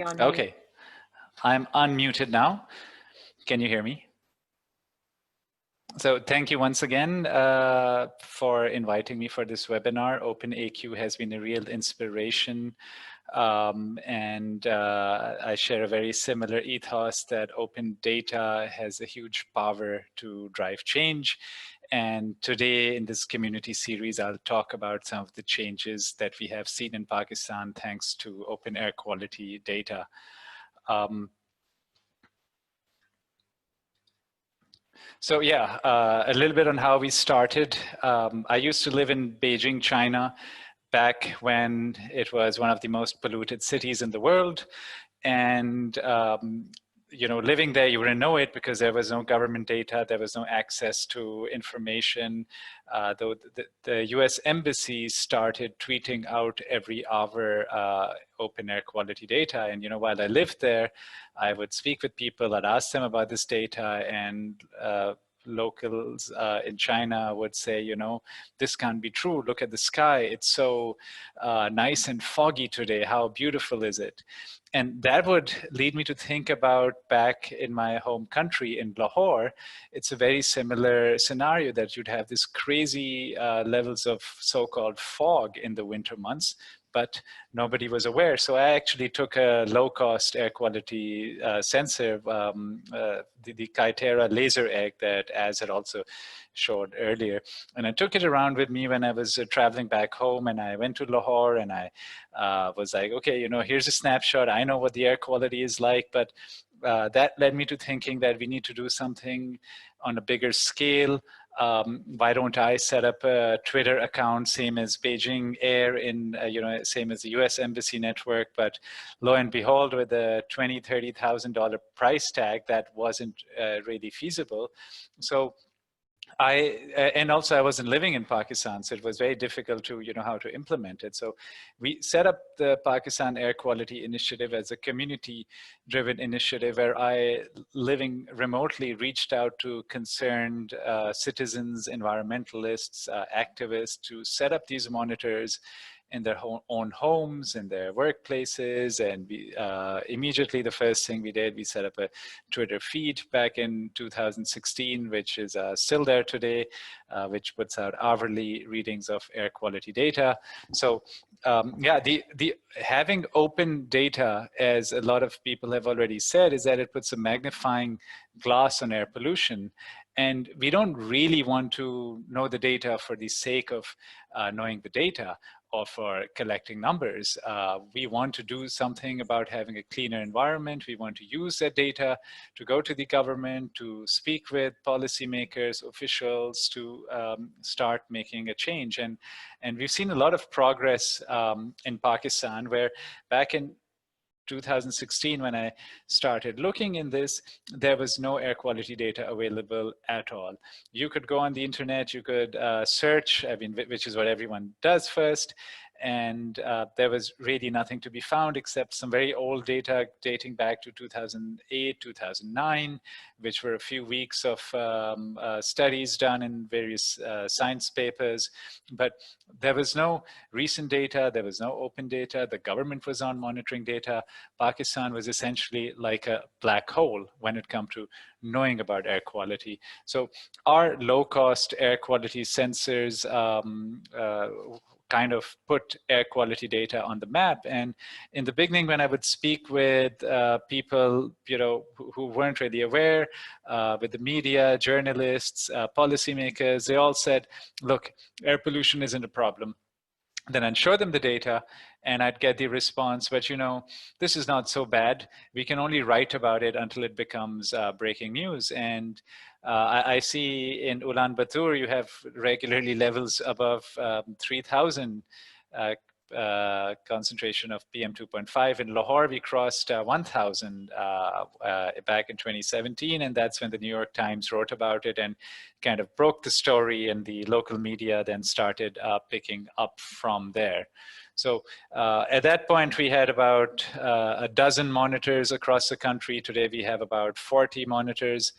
On mute. Okay, I'm unmuted now. Can you hear me? So thank you once again for inviting me for this webinar. OpenAQ has been a real inspiration, and I share a very similar ethos that open data has a huge power to drive change. And today in this community series, I'll talk about some of the changes that we have seen in Pakistan thanks to open air quality data. So yeah, a little bit on how we started. I used to live in Beijing, China, back when it was one of the most polluted cities in the world. And you know, living there, you wouldn't know it because there was no government data, there was no access to information. Though the US Embassy started tweeting out every hour open air quality data. And, you know, while I lived there, I would speak with people, I'd ask them about this data, and locals in China would say, you know, this can't be true. Look at the sky. It's so nice and foggy today. How beautiful is it? And that would lead me to think about back in my home country in Lahore. It's a very similar scenario that you'd have this crazy levels of so-called fog in the winter months, but nobody was aware. So I actually took a low-cost air quality sensor, the Kaitera laser egg that Az had also showed earlier. And I took it around with me when I was traveling back home, and I went to Lahore, and I was like, okay, you know, here's a snapshot. I know what the air quality is like, but that led me to thinking that we need to do something on a bigger scale. Why don't I set up a Twitter account, same as Beijing Air, in you know, same as the U.S. Embassy network? But lo and behold, with a $20,000-$30,000 price tag, that wasn't really feasible. So and also I wasn't living in Pakistan, so it was very difficult to, you know, how to implement it. So we set up the Pakistan Air Quality Initiative as a community-driven initiative where I, living remotely, reached out to concerned citizens, environmentalists, activists to set up these monitors in their own homes, in their workplaces. And we, immediately the first thing we did, we set up a Twitter feed back in 2016, which is still there today, which puts out hourly readings of air quality data. So yeah, the having open data, as a lot of people have already said, is that it puts a magnifying glass on air pollution. And we don't really want to know the data for the sake of knowing the data or for collecting numbers. We want to do something about having a cleaner environment. We want to use that data to go to the government, to speak with policymakers, officials, to start making a change. And we've seen a lot of progress in Pakistan, where back in 2016, when I started looking in this, there was no air quality data available at all. You could go on the internet, you could search, I mean, which is what everyone does first, and there was really nothing to be found except some very old data dating back to 2008, 2009, which were a few weeks of studies done in various science papers. But there was no recent data, there was no open data, the government was not monitoring data. Pakistan was essentially like a black hole when it comes to knowing about air quality. So our low-cost air quality sensors kind of put air quality data on the map. And in the beginning, when I would speak with people, you know, who weren't really aware, with the media, journalists, policymakers, they all said, look, air pollution isn't a problem. Then I'd show them the data and I'd get the response, but you know, this is not so bad. We can only write about it until it becomes breaking news. And I see in Ulaanbaatar, you have regularly levels above 3,000 concentration of PM 2.5. In Lahore, we crossed 1,000 back in 2017, and that's when the New York Times wrote about it and kind of broke the story, and the local media then started picking up from there. So at that point, we had about a dozen monitors across the country. Today, we have about 40 monitors.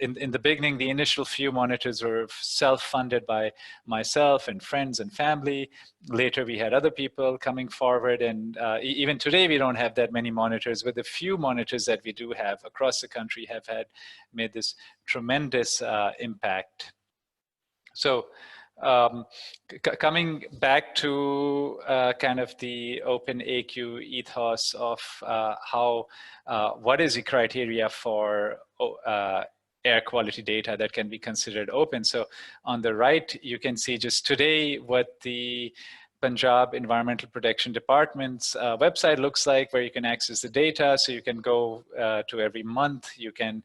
in the beginning, the initial few monitors were self-funded by myself and friends and family. Later, we had other people coming forward, and even today, we don't have that many monitors, but the few monitors that we do have across the country have made this tremendous impact. So coming back to kind of the open AQ ethos of what is the criteria for air quality data that can be considered open. So on the right, you can see just today what the Punjab Environmental Protection Department's website looks like, where you can access the data. So you can go to every month, you can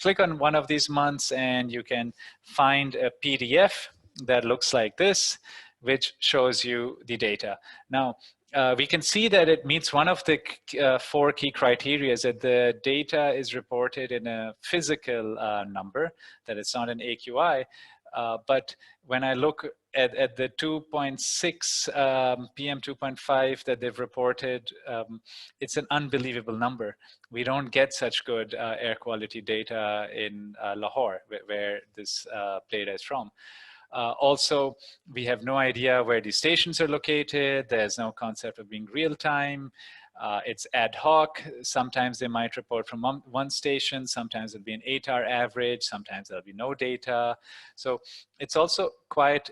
click on one of these months, and you can find a PDF that looks like this, which shows you the data. Now, we can see that it meets one of the 4 key criteria, that the data is reported in a physical number, that it's not an AQI. But when I look at the 2.6 PM 2.5 that they've reported, it's an unbelievable number. We don't get such good air quality data in Lahore, where this data is from. Also, we have no idea where these stations are located. There's no concept of being real time. It's ad hoc. Sometimes they might report from one station. Sometimes it'll be an 8-hour average. Sometimes there'll be no data. So it's also quite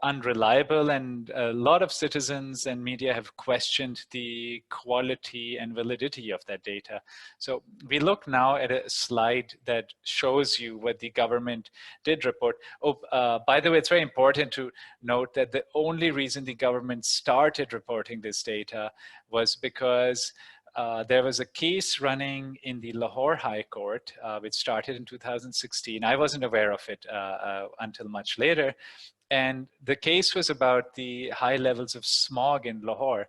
unreliable, and a lot of citizens and media have questioned the quality and validity of that data. So we look now at a slide that shows you what the government did report. Oh, by the way, it's very important to note that the only reason the government started reporting this data was because there was a case running in the Lahore High Court, which started in 2016. I wasn't aware of it until much later. And the case was about the high levels of smog in Lahore.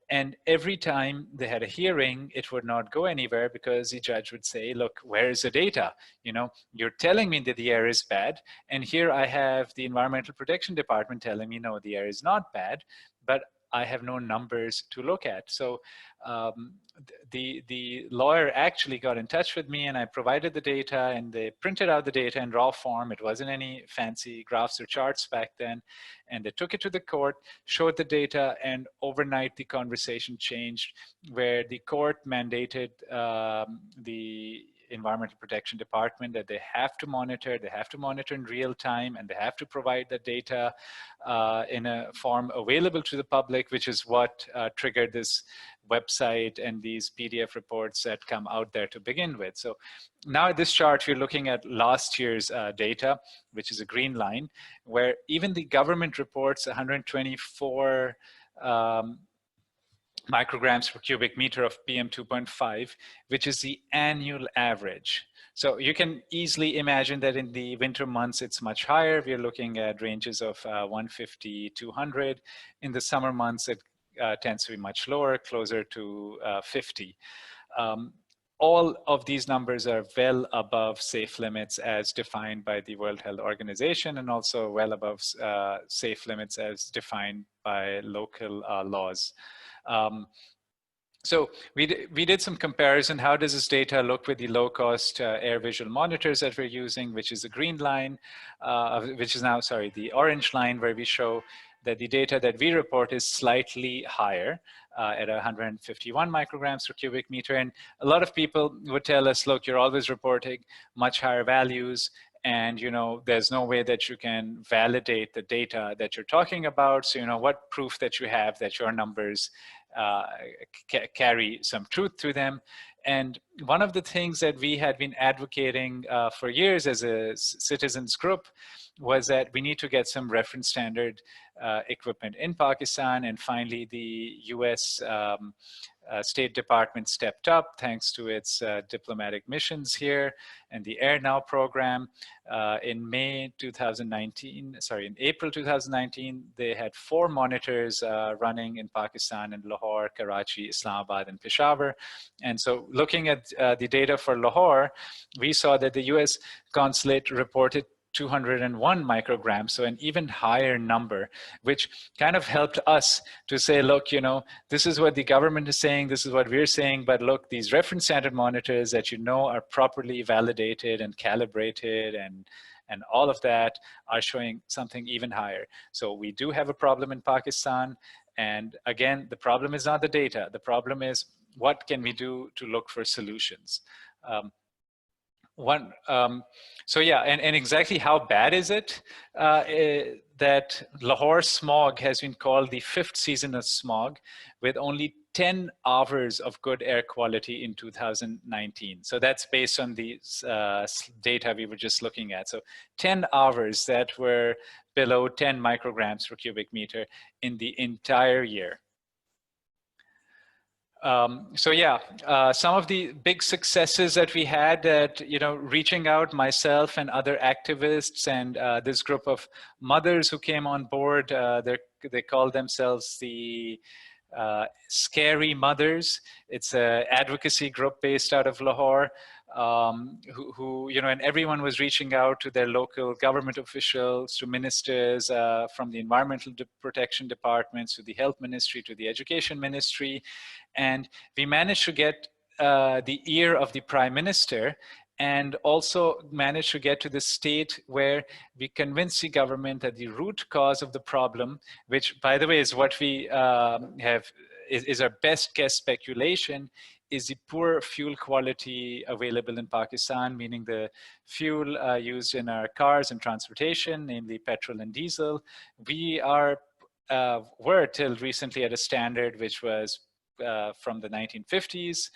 And every time they had a hearing, it would not go anywhere, because the judge would say, look, where is the data? You know, you're telling me that the air is bad, and here I have the Environmental Protection Department telling me, no, the air is not bad, but I have no numbers to look at. So the lawyer actually got in touch with me, and I provided the data, and they printed out the data in raw form. It wasn't any fancy graphs or charts back then. And they took it to the court, showed the data, and overnight the conversation changed, where the court mandated the Environmental Protection Department that they have to monitor in real time, and they have to provide the data in a form available to the public, which is what triggered this website and these PDF reports that come out there to begin with. So now this chart, we're looking at last year's data, which is a green line, where even the government reports 124 micrograms per cubic meter of PM 2.5, which is the annual average. So you can easily imagine that in the winter months, it's much higher. We're looking at ranges of 150, 200. In the summer months, it tends to be much lower, closer to 50. All of these numbers are well above safe limits as defined by the World Health Organization, and also well above safe limits as defined by local laws. So we did some comparison. How does this data look with the low-cost air visual monitors that we're using, which is the green line, which is now, sorry, the orange line, where we show that the data that we report is slightly higher at 151 micrograms per cubic meter. And a lot of people would tell us, look, you're always reporting much higher values, and you know, there's no way that you can validate the data that you're talking about. So, you know, what proof that you have that your numbers carry some truth to them? And one of the things that we had been advocating for years as a citizens group was that we need to get some reference standard equipment in Pakistan. And finally, the US State Department stepped up thanks to its diplomatic missions here and the Air Now program. In April 2019, they had 4 monitors running in Pakistan, in Lahore, Karachi, Islamabad, and Peshawar. And so looking at the data for Lahore, we saw that the US consulate reported 201 micrograms, so an even higher number, which kind of helped us to say, look, you know, this is what the government is saying, this is what we're saying, but look, these reference standard monitors that you know are properly validated and calibrated and all of that are showing something even higher. So we do have a problem in Pakistan. And again, the problem is not the data. The problem is what can we do to look for solutions? So yeah, and exactly how bad is it? That Lahore smog has been called the 5th season of smog, with only 10 hours of good air quality in 2019. So that's based on the data we were just looking at. So 10 hours that were below 10 micrograms per cubic meter in the entire year. So yeah, some of the big successes that we had that, you know, reaching out, myself and other activists and this group of mothers who came on board, they call themselves the Scary Mothers. It's an advocacy group based out of Lahore, who, you know, and everyone was reaching out to their local government officials, to ministers from the environmental protection departments, to the health ministry, to the education ministry. And we managed to get the ear of the prime minister, and also managed to get to the state where we convinced the government that the root cause of the problem, which by the way is what we is our best guess speculation, is the poor fuel quality available in Pakistan, meaning the fuel used in our cars and transportation, namely petrol and diesel. We were till recently at a standard which was from the 1950s.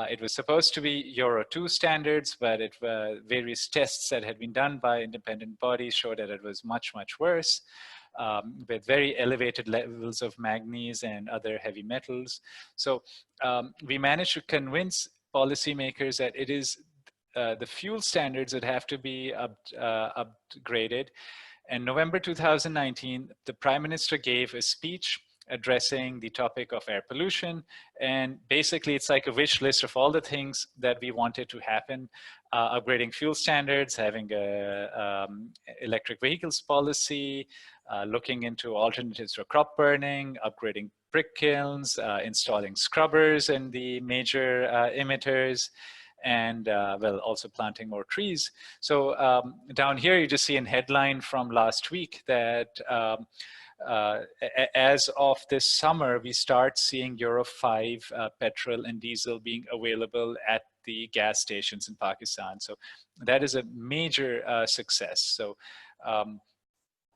It was supposed to be Euro 2 standards, but various tests that had been done by independent bodies showed that it was much, much worse, with very elevated levels of manganese and other heavy metals. So we managed to convince policymakers that it is the fuel standards that have to be upgraded. In November 2019, the Prime Minister gave a speech addressing the topic of air pollution. And basically, it's like a wish list of all the things that we wanted to happen. Upgrading fuel standards, having a electric vehicles policy, looking into alternatives for crop burning, upgrading brick kilns, installing scrubbers in the major emitters, and well, also planting more trees. So down here, you just see a headline from last week that as of this summer, we start seeing Euro 5 petrol and diesel being available at the gas stations in Pakistan. So that is a major success. So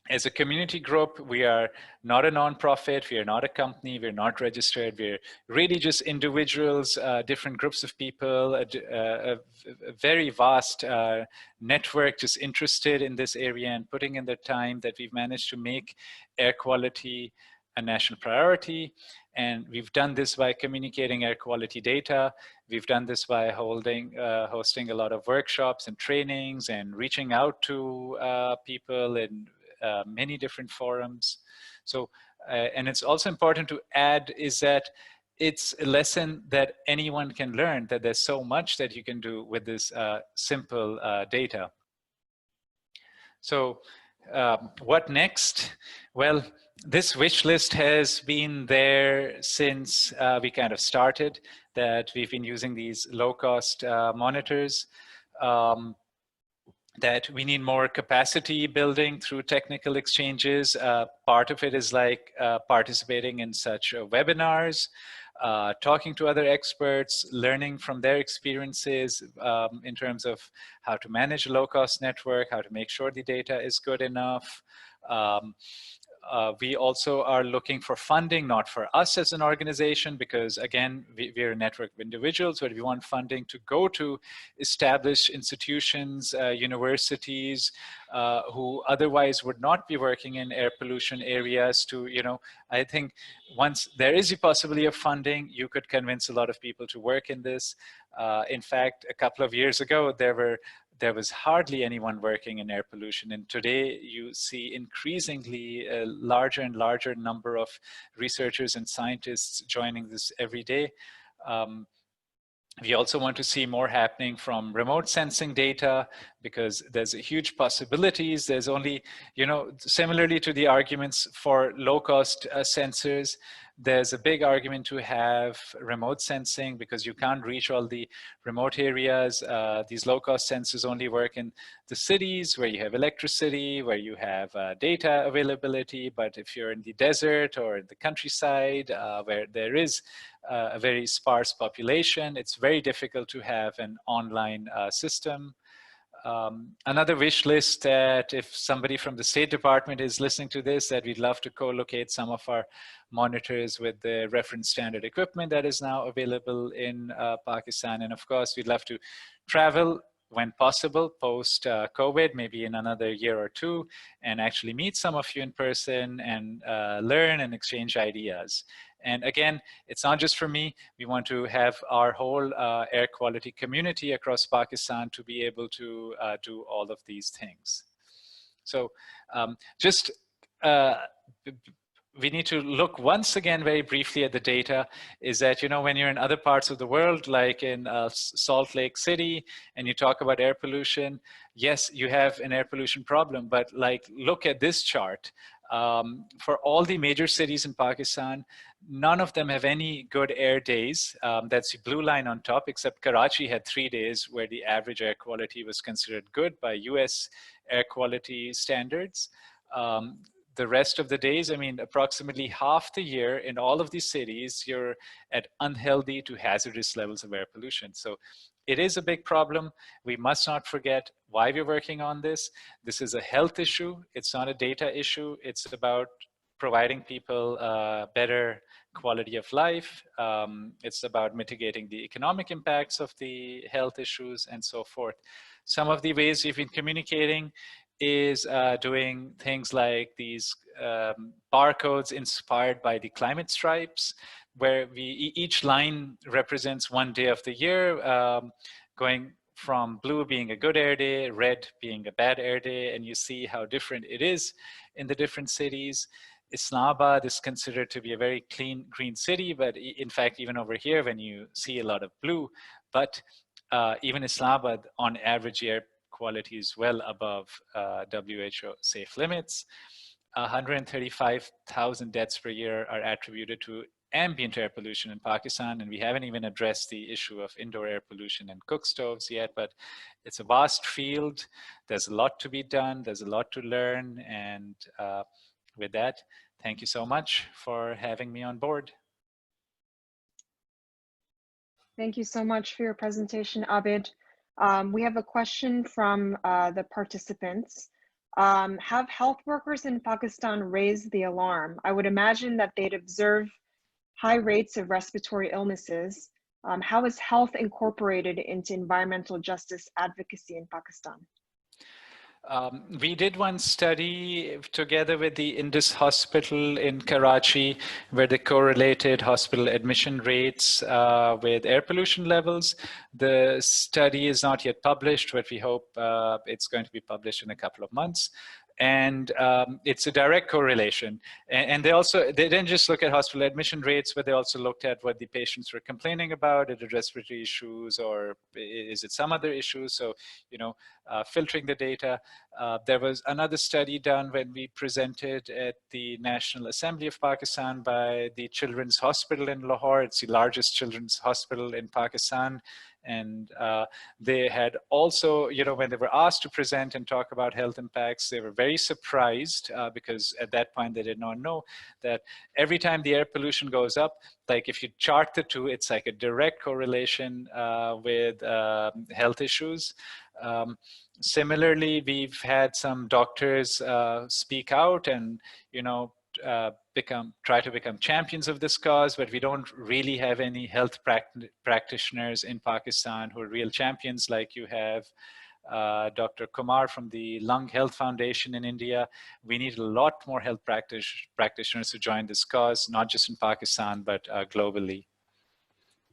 as a community group, we are not a nonprofit, we are not a company, we're not registered, we're really just individuals, different groups of people, a very vast network just interested in this area and putting in the time that we've managed to make air quality a national priority. And we've done this by communicating air quality data. We've done this by hosting a lot of workshops and trainings and reaching out to people in many different forums. So, and it's also important to add is that it's a lesson that anyone can learn, that there's so much that you can do with this simple data. So what next? Well, this wish list has been there since we kind of started, that we've been using these low-cost monitors. That we need more capacity building through technical exchanges. Part of it is like participating in such webinars, talking to other experts, learning from their experiences in terms of how to manage a low-cost network, how to make sure the data is good enough. We also are looking for funding, not for us as an organization, because again, we're a network of individuals, but we want funding to go to established institutions, universities, who otherwise would not be working in air pollution areas to, you know, I think once there is a possibility of funding, you could convince a lot of people to work in this. In fact, a couple of years ago, there was hardly anyone working in air pollution. And today you see increasingly a larger and larger number of researchers and scientists joining this every day. We also want to see more happening from remote sensing data, because there's huge possibilities. There's only, similarly to the arguments for low-cost sensors, there's a big argument to have remote sensing because you can't reach all the remote areas. These low-cost sensors only work in the cities where you have electricity, where you have data availability. But if you're in the desert or in the countryside where there is a very sparse population, it's very difficult to have an online system. Another wish list that if somebody from the State Department is listening to this, that we'd love to co-locate some of our monitors with the reference standard equipment that is now available in Pakistan. And of course, we'd love to travel when possible post COVID, maybe in another year or two, and actually meet some of you in person and learn and exchange ideas. And again, it's not just for me. We want to have our whole air quality community across Pakistan to be able to do all of these things. So we need to look once again very briefly at the data, is that, when you're in other parts of the world, like in Salt Lake City, and you talk about air pollution, yes, you have an air pollution problem, but look at this chart. For all the major cities in Pakistan, none of them have any good air days. That's the blue line on top, except Karachi had 3 days where the average air quality was considered good by US air quality standards. The rest of the days, approximately half the year in all of these cities, you're at unhealthy to hazardous levels of air pollution. So it is a big problem. We must not forget why we're working on this. This is a health issue. It's not a data issue. It's about providing people better quality of life. It's about mitigating the economic impacts of the health issues and so forth. Some of the ways we've been communicating is doing things like these barcodes inspired by the climate stripes, where each line represents one day of the year, going from blue being a good air day, red being a bad air day, and you see how different it is in the different cities. Islamabad is considered to be a very clean, green city, but in fact, even over here, when you see a lot of blue, but even Islamabad, on average, air quality is well above WHO safe limits. 135,000 deaths per year are attributed to ambient air pollution in Pakistan, and we haven't even addressed the issue of indoor air pollution and cook stoves yet, but it's a vast field. There's a lot to be done. There's a lot to learn. And with that, thank you so much for having me on board. Thank you so much for your presentation, Abid. We have a question from the participants. Have health workers in Pakistan raised the alarm? I would imagine that they'd observe high rates of respiratory illnesses. How is health incorporated into environmental justice advocacy in Pakistan? We did one study together with the Indus Hospital in Karachi, where they correlated hospital admission rates with air pollution levels. The study is not yet published, but we hope it's going to be published in a couple of months. And it's a direct correlation. And they didn't just look at hospital admission rates, but they also looked at what the patients were complaining about. Is it respiratory issues, or is it some other issues? So, filtering the data. There was another study done when we presented at the National Assembly of Pakistan by the Children's Hospital in Lahore. It's the largest children's hospital in Pakistan. And they had also, when they were asked to present and talk about health impacts, they were very surprised because at that point they did not know that every time the air pollution goes up, like if you chart the two, it's like a direct correlation with health issues. Similarly, we've had some doctors speak out and, try to become champions of this cause, but we don't really have any health practitioners in Pakistan who are real champions, like you have Dr. Kumar from the Lung Health Foundation in India. We need a lot more health practitioners to join this cause, not just in Pakistan, but globally.